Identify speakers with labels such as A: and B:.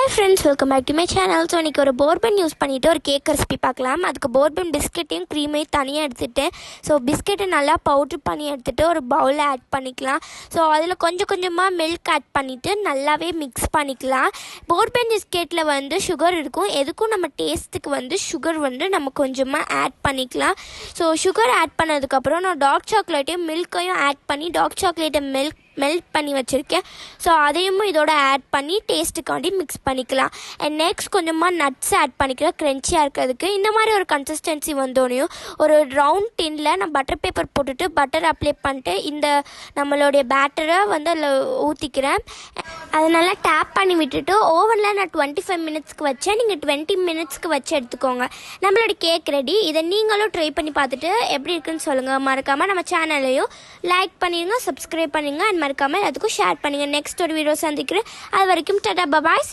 A: Hi friends, welcome back to my channel. So இன்றைக்கி ஒரு bourbon use பண்ணிவிட்டு ஒரு கேக் ரெசிபி பார்க்கலாம். அதுக்கு போர்பன் பிஸ்கெட்டையும் க்ரீமையும் தனியாக எடுத்துகிட்டு பிஸ்கெட்டை நல்லா பவுட்ரு பண்ணி எடுத்துகிட்டு ஒரு பவுலில் ஆட் பண்ணிக்கலாம். ஸோ அதில் கொஞ்சம் கொஞ்சமாக மில்க் ஆட் பண்ணிவிட்டு நல்லாவே மிக்ஸ் பண்ணிக்கலாம். போர்பன் பிஸ்கெட்டில் சுகர் இருக்கும், எதுக்கும் நம்ம டேஸ்ட்டுக்கு சுகர் நம்ம கொஞ்சமாக ஆட் பண்ணிக்கலாம். ஸோ சுகர் ஆட் பண்ணதுக்கப்புறம் நான் டார்க் சாக்லேட்டையும் மில்க்கையும் ஆட் பண்ணி டார்க் சாக்லேட்டை மெல்ட் பண்ணி வச்சுருக்கேன். ஸோ அதையும் இதோட ஆட் பண்ணி டேஸ்ட்டுக்காண்டி மிக்ஸ் பண்ணிக்கலாம். அண்ட் நெக்ஸ்ட் கொஞ்சமாக நட்ஸ் ஆட் பண்ணிக்கலாம் க்ரன்ச்சியாக இருக்கிறதுக்கு. இந்த மாதிரி ஒரு கன்சிஸ்டன்சி வந்தோடனையும் ஒரு ரவுண்ட் டின்னில் நான் பட்டர் பேப்பர் போட்டுட்டு பட்டர் அப்ளை பண்ணிட்டு இந்த நம்மளுடைய பேட்டரை அதில் ஊற்றிக்கிறேன். அதை நல்லா டேப் பண்ணி விட்டுட்டு ஓவனில் நான் 25 மினிட்ஸ்க்கு வச்சேன். நீங்கள் 20 மினிட்ஸ்க்கு வச்சு எடுத்துக்கோங்க. நம்மளோட கேக் ரெடி. இதை நீங்களும் ட்ரை பண்ணி பார்த்துட்டு எப்படி இருக்குன்னு சொல்லுங்கள். மறக்காமல் நம்ம சேனலையும் லைக் பண்ணிடுங்க, சப்ஸ்கிரைப் பண்ணுங்கள், அண்ட் மறக்காமல் எல்லாத்துக்கும் ஷேர் பண்ணுங்கள். நெக்ஸ்ட் ஒரு வீடியோ சந்திக்கிறேன். அது வரைக்கும் டாடா, பாய்.